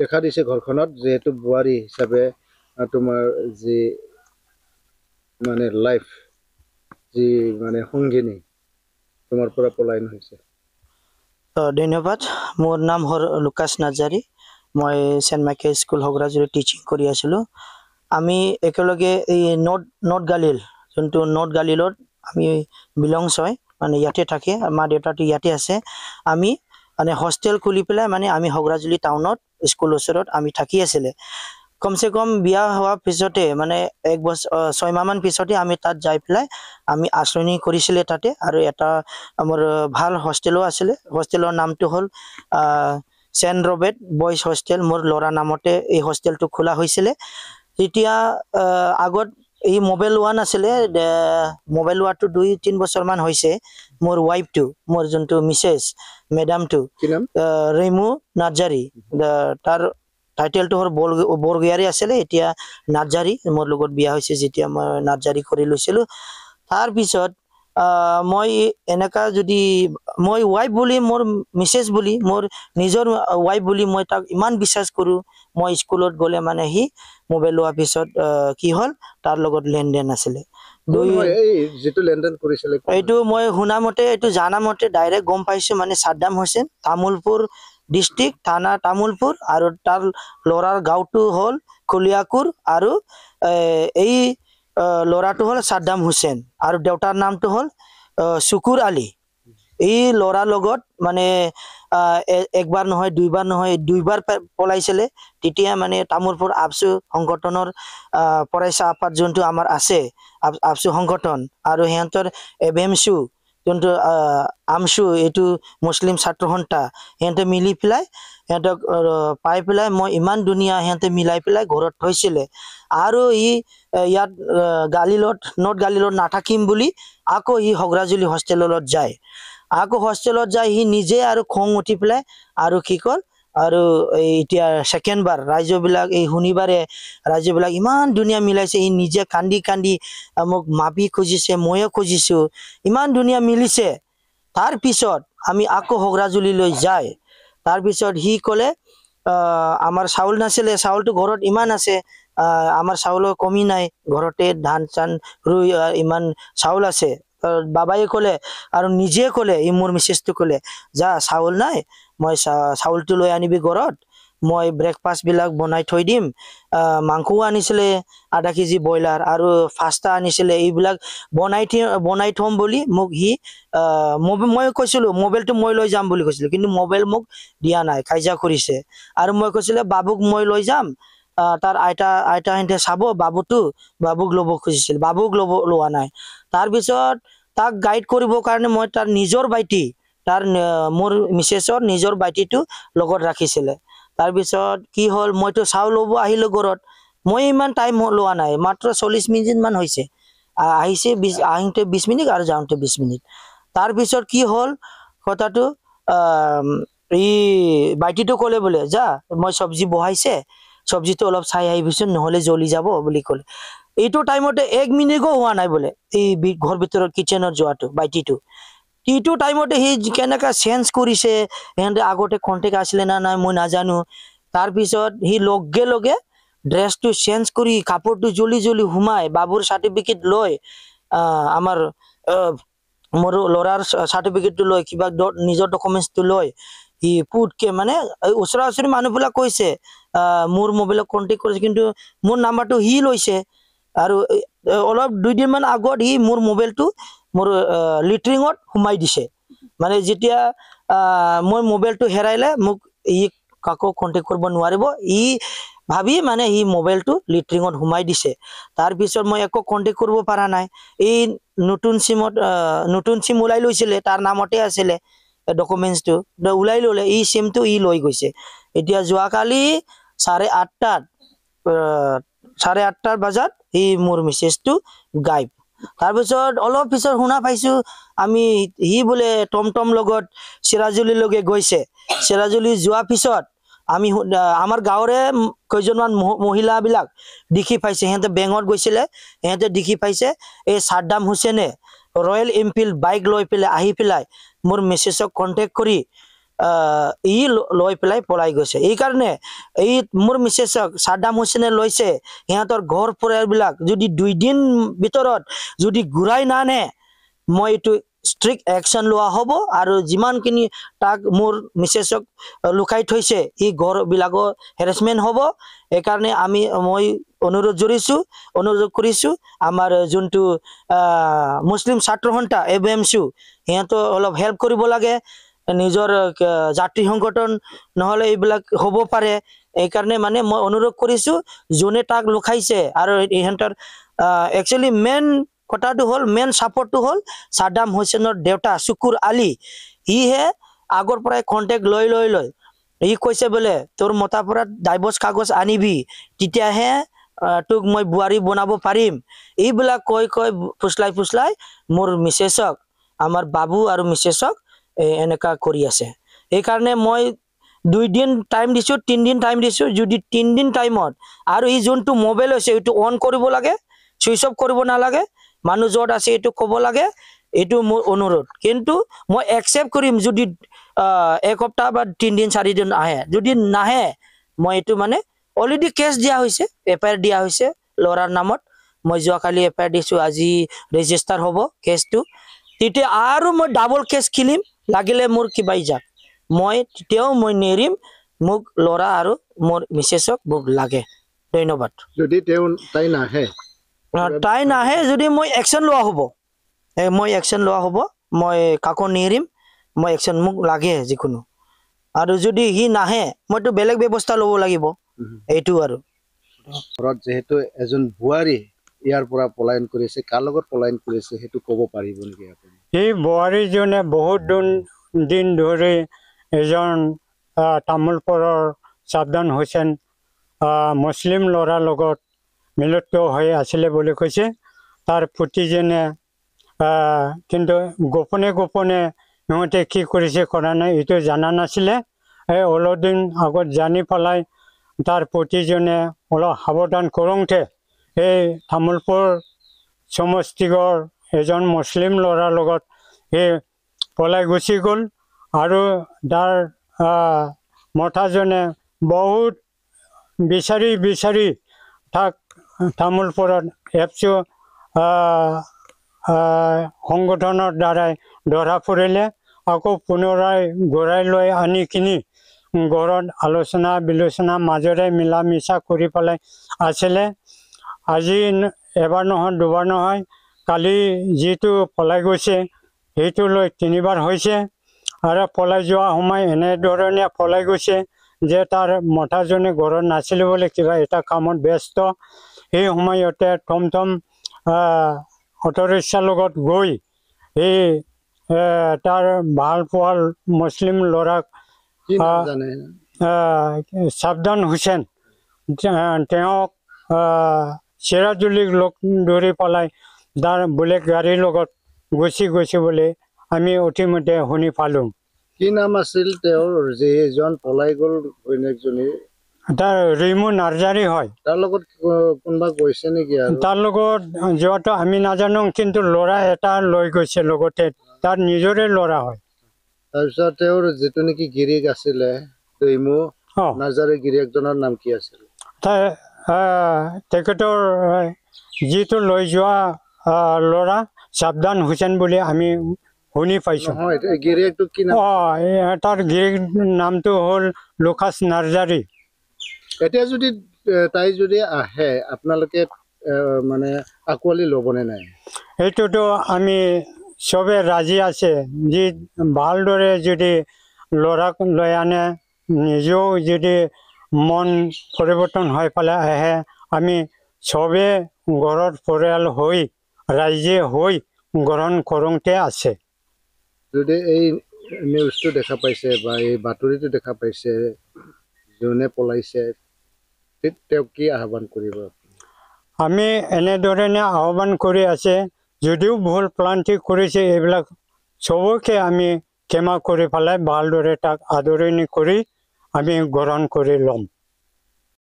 দেখা দিছে ঘৰখনত যেহেতু বুৱাৰী হিচাপে তোমাৰ যি মানে লাইফ যি মানে সংগিনী তোমাৰ পৰা পলায়ন হৈছে ধন্যবাদ মোৰ নাম হল লুকাছ নাৰ্জাৰী মই সেন্ট মাইকেল স্কুল হগৰাজুৰি টিচিং কৰি আছিলো আমি একেলগে এই নৰ্থ গালিল যোনটো নৰ্থ গালিলত আমি বিলংছ হয় মানে ইয়াতে থাকে মা দেউতাটো ইয়াতে আছে আমি মানে হোষ্টেল খুলি পেলাই মানে আমি হগৰাজুলি টাউনত স্কুল ওচৰত আমি থাকি আছিলে কমসে কম বিয়া হোৱা পিছতে মানে 1 বছৰ 6 মাহ মান পিছতে আমি তাত যাই পেলাই আমি আশ্ৰয়নী কৰিছিলে তাতে আৰু এটা আমাৰ ভাল হোষ্টেলো আছিলে হোষ্টেলৰ নামটো হল সেন্ট ৰবেট বয়জ হোষ্টেল মোৰ লৰা নামতে এই হোষ্টেলটো খোলা হৈছিলে তেতিয়া আগত এই মোবাইল ওয়ান আছিলে মোবাইল ওয়াটো 2-3 বছৰ মান হৈছে মোৰ ওয়াইফটো মোৰ যোনটো মিসেস মেডামটো কি নাম ৰেমু নাৰ্জাৰী তাৰ টাইটেলটো হল বৰগিয়াৰী আছিলে এতিয়া নাৰ্জাৰী মোৰ লগত বিয়া হৈছে যেতিয়া মই নাৰ্জাৰী কৰি লৈছিলো তাৰ পিছত মই এনেকা যদি মই ওয়াইফ বুলি মোৰ মিসেস বুলি মোৰ নিজৰ ওয়াইফ বুলি মই তাক ইমান বিশ্বাস কৰো মই স্কুলত গলে মানে হি মোবাইল লোৱাৰ পিছত কি হল তাৰ লগত লেনদেন আছিলে এই যেটো লেনদেন কৰিছিলে এইটো মই শুনা মতে এইটো জানা মতে ডাইৰেক্ট গম পাইছো মানে সাদ্দাম হোসেন তামুলপুৰ ডিস্ট্ৰিক্ট থানা তামুলপুৰ আৰু তাৰ লৰাৰ গাঁওটো হল কলিয়াকুৰ আৰু এই লৰাটো হল সাদ্দাম হোসেন আৰু দেউতাৰ নামটো হল শুকুৰ আলী এই লৰা লগত মানে একবাৰ নহয় দুইবাৰ পলাইছিলে তেতিয়া মানে তামুলপুৰ আবসু সংগঠনৰ পৰাইছা আপাত যোনটো আমাৰ আছে আবসু সংগঠন আৰু হেঁতৰ এবেমসু যোনটো আমসু এইটো মুসলিম ছাত্ৰ সন্থা হেঁতে মিলি পেলাই হেঁতক পাই পেলাই মই ইমান দুনিয়া হেঁতে মিলাই পেলাই ঘৰত থৈছিলে আৰু ইয়াত গালিলত নৰ্থ গালিলত নাথাকিম বুলি আকৌ হগৰাজুলি হোষ্টেলত যায় আকৌ হোষ্টেলত যায় হি নিজে আৰু খং উঠি পেলাই আৰু কি কল আৰু এতিয়া সেকেন্ড বাৰ ৰাজ্যবিলাক এই শনিবাৰে ৰাজ্যবিলাক ইমান দুনিয়া মিলাইছে ই নিজে কান্দি মোক মাপি খুজিছে ময়ো খুজিছো ইমান দুনিয়া মিলিছে তাৰ পিছত আমি আকৌ হগৰাজুলিলৈ যায় তাৰ পিছত হি কলে আমাৰ চাউল নাছিলে চাউলটো ঘৰত ইমান আছে আমাৰ চাউলৰ কমি নাই ঘৰতে ধান চান ৰুই ইমান চাউল আছে বাবাই কলে আৰু নিজে কলে ই মোৰ মিসেসটো কলে যা চাউল নাই মই চাউলটো লৈ আনিবি ঘৰত মই ব্ৰেকফাষ্ট বিলাক বনাই থৈ দিম মাংসও আনিছিলে আধা কেজি ব্ৰইলাৰ আৰু ফাস্তা আনিছিলে এইবিলাক বনাই থম বুলি মোক হি মই কৈছিলো মোবাইলটো মই লৈ যাম বুলি কৈছিলো কিন্তু মোবাইল মোক দিয়া নাই কাইজা কৰিছে আৰু মই কৈছিলো বাবুক মই লৈ যাম তাৰ আইতা হেঁতে চাব বাবুক ল'ব খুজিছিল বাবুক লোৱা নাই তাৰ পিছত তাক গাইড কৰিবৰ কাৰণে মই তাৰ নিজৰ বাইটি তাৰ মোৰ মিসেসৰ নিজৰ বাইটিটো লগত ৰাখিছিলে তাৰ পিছত কি হল মইতো চাউল ল'ব আহিলো ঘৰত মই ইমান টাইম লোৱা নাই মাত্ৰ 40 মিনিট মান হৈছে আহিছে 20 মিনিট আৰু যাওঁতে 20 মিনিট তাৰ পিছত কি হল কথাটো এই বাইটিটো কলে বোলে যা মই চব্জি বহাইছে চব্জিটো অলপ চাই আহিবিচোন নহলে জ্বলি যাব বুলি কলে এইটো টাইমতে 1 মিনিটও হোৱা নাই বোলে এই ঘৰ ভিতৰত কিচেনত যোৱাটো বাইটিটো এইটো টাইমতে হি কেনেকা চেঞ্জ কৰিছে হেঁতে আগতে কন্টেক্ট আছিলে না নাই মই নাজানো তাৰ পিছত হি লগে ড্ৰেছটো চেঞ্জ কৰি কাপোৰটো জলি হুমাই বাবুৰ সাৰ্টিফিকেট লৈ আমাৰ মোৰ লৰাৰ সাৰ্টিফিকেটটো লৈ কিবা নিজৰ ডকুমেন্টছটো লৈ হি পুটকে মানে ওচৰা-ওচৰি মানুহবিলাক কৈছে মোৰ মোবাইলত কন্টেক্ট কৰিছে কিন্তু মোৰ নাম্বাৰটো হি লৈছে আৰু অলপ 2 দিন মান আগত হি মোৰ মোবাইলটো মোৰ লিট্ৰিঙত হুমাই দিছে মানে যেতিয়া মই মোবাইলটো হেৰাইলে মোক ই কাকো কন্টেক্ট কৰিব নোৱাৰিব ই ভাবি মানে ই মোবাইলটো লিট্ৰিঙত হুমাই দিছে তাৰ পিছত মই একো কন্টেক্ট কৰিব পৰা নাই এই নতুন সিম ওলাই লৈছিলে তাৰ নামতে আছিলে ডকুমেন্টছটো ওলাই ললে এই সিমটো ই লৈ গৈছে এতিয়া যোৱাকালি 8:30 বজাত ই মোৰ মেছেজটো গায়ব তাৰ পিছত অলপ পিছত শুনা পাইছো আমি হি বোলে টমটম লগত সিৰাজুলি লগে গৈছে সিৰাজুলি যোৱা পিছত আমি আমাৰ গাঁৱৰে কয়জনমান মহিলা বিলাক দেখি পাইছে হেঁতে বেংগত গৈছিলে হেঁতে দেখি পাইছে এই সাদ্দাম হোসেনে ৰয়েল এনফিল্ড বাইক লৈ পেলাই আহি পেলাই মোৰ মেছেজক কন্টেক্ট কৰি ই লৈ পেলাই পলাই গৈছে। এই কাৰণে এই মোৰ মিছেছক সাদ্দাম হুছেইনে লৈছে, সিহঁতৰ ঘৰ পৰিয়ালবিলাক যদি 2 দিন ভিতৰত যদি ঘূৰাই নানে, মই এইটো ষ্ট্ৰিক্ট একশ্যন লোৱা হ'ব। আৰু যিমানখিনি তাক মোৰ মিছেছক লুকাই থৈছে এই ঘৰবিলাকৰ হেৰাছমেণ্ট হ'ব। সেইকাৰণে মই অনুৰোধ কৰিছোঁ আমাৰ যোনটো মুছলিম ছাত্ৰ সন্থা ABMCU সিহঁতো অলপ হেল্প কৰিব লাগে। নিজৰ জাতি সংগঠন নহ'লে এইবিলাক হ'ব পাৰে। এইকাৰণে মানে মই অনুৰোধ কৰিছোঁ, যোনে তাক লুকাইছে আৰু ইহঁতৰ একচুৱেলি মেইন কথাটো হ'ল, মেইন ছাপৰ্টটো হ'ল সাদ্দাম হুছেইনৰ দেউতা শুকুৰ আলী। সিহে আগৰ পৰাই কণ্টেক্ট লৈ ই কৈছে বোলে তোৰ মতাৰ পৰা ডাইভৰ্চ কাগজ আনিবি, তেতিয়াহে তোক মই বোৱাৰী বনাব পাৰিম। এইবিলাক কৈ ফুচলাই মোৰ মিছেছক, আমাৰ বাবু আৰু মিছেছক এনেকা কৰি আছে। সেইকাৰণে মই 2 দিন টাইম দিছোঁ, 3 দিন টাইম দিছোঁ। যদি 3 দিন টাইমত আৰু এই যোনটো মোবাইল হৈছে এইটো অন কৰিব লাগে, চুইচ অফ কৰিব নালাগে, মানুহ য'ত আছে এইটো ক'ব লাগে, এইটো মোৰ অনুৰোধ। কিন্তু মই একচেপ্ট কৰিম যদি 1 সপ্তাহ বা 3 দিন 4 দিন আহে। যদি নাহে, মই এইটো মানে অলৰেডি কেছ দিয়া হৈছে, FIR দিয়া হৈছে ল'ৰাৰ নামত। মই যোৱাকালি FIR দিছোঁ, আজি ৰেজিষ্টাৰ হ'ব কেছটো। তেতিয়া আৰু মই ডাবল কেছ খেলিম, লাগিলে মোৰ কিবাই যাক, তেতিয়াও মই নেৰিম। মোক ল'ৰা আৰু মোৰ মিছেছক মোক লাগে। ধন্যবাদ। যদি তাই নাহে, যদি মই একশ্যন লোৱা হ'ব, মই কাকো নেৰিম, মই একশ্যন মোক লাগে যিকোনো। আৰু যদি সি নাহে, মইতো বেলেগ ব্যৱস্থা ল'ব লাগিব। এইটো আৰু ঘৰত যেহেতু এজন বোৱাৰী ইয়াৰ পৰা পলায়ন কৰিছে, কাৰ লগত পলায়ন কৰিছে সেইটো ক'ব পাৰিব নেকি আপুনি? এই বোৱাৰীজনে বহুত দিন ধৰি এজন তামোলপুৰৰ সাদ্দাম হুছেইন মুছলিম ল'ৰাৰ লগত মিলিত হৈ আছিলে বুলি কৈছে। তাৰ পুতিজনে কিন্তু গোপনে সিহঁতে কি কৰিছে কৰা নাই এইটো জানা নাছিলে। অলপ দিন আগত জানি পেলাই তাৰ পুতিজনে অলপ সাৱধান কৰোঁতে এই তামোলপুৰ সমষ্টিগড় এজন মুছলিম ল'ৰাৰ লগত সি পলাই গুচি গ'ল। আৰু তাৰ মতাজনে বহুত বিচাৰি তাক তামোলপুৰত FCO সংগঠনৰ দ্বাৰাই ধৰা পৰিলে। আকৌ পুনৰাই ঘূৰাই লৈ আনি কিনি ঘৰত আলোচনা বিলোচনা মাজেৰে মিলা মিছা কৰি পেলাই আছিলে। আজি এবাৰ নহয়, 2বাৰ নহয়, কালি যিটো পলাই গৈছে সেইটো লৈ 3বাৰ হৈছে। আৰু পলাই যোৱা সময় এনেধৰণে পলাই গৈছে যে তাৰ মতাজনে ঘৰত নাছিলে বুলি কিবা এটা কামত ব্যস্ত। সেই সময়তে টমটম অটোৰিক্সাৰ লগত গৈ এই তাৰ ভাল পোৱা মুছলিম ল'ৰাক সাদ্দাম হুছেইন তেওঁক চিৰাজুলিক লগ ধৰি পেলাই তাৰ বুলেট গাড়ীৰ লগত গুচি গৈছে বুলি আমি অতিমধ্যে শুনি পালোঁ। কি নাম আছিল তেওঁৰ যিজন পলাই গ'ল ঘৈণীয়েকজনী? তাৰ ৰিমু নাৰ্জাৰী হয়। তাৰ লগত কোনোবা গৈছে নেকি? তাৰ লগত যোৱাটো আমি নাজানো, কিন্তু ল'ৰা এটা লৈ গৈছে লগতে, তাৰ নিজৰে ল'ৰা হয়। তাৰপিছত তেওঁৰ যিটো নেকি গিৰিয়েক আছিলে ৰিমু নাৰ্জাৰী, গিৰিয়েকজনৰ নাম কি আছিল? তেখেতৰ যিটো লৈ যোৱা ল'ৰা সাদ্দাম হুছেইন বুলি আমি শুনি পাইছোঁ। গিৰিয়েকটো কি নাম? তাৰ গিৰিয়েক নামটো হ'ল লুকাছ নাৰ্জাৰী। এতিয়া যদি তাই যদি আহে, আপোনালোকে মানে আঁকোৱালি ল'বনে নাই? এইটোতো আমি চবে ৰাজি আছে। যি ভালদৰে যদি ল'ৰাক লৈ আনে, নিজেও যদি মন পৰিৱৰ্তন হৈ পেলাই আহে, আমি চবে ঘৰত পৰিয়াল হৈ ৰাইজে হৈ গ্ৰহণ কৰোঁতে আছে। যদি এই নিউজটো দেখা পাইছে বা এই বাতৰিটো দেখা পাইছে, যোনে পলাইছে, তেওঁক কি আহ্বান কৰিব? আমি এনেধৰণে আহ্বান কৰি আছে, যদিও ভুল প্লান্তি কৰিছে এইবিলাক চবকে আমি ক্ষমা কৰি পেলাই ভালদৰে তাক আদৰণি কৰি আমি গ্ৰহণ কৰি ল'ম।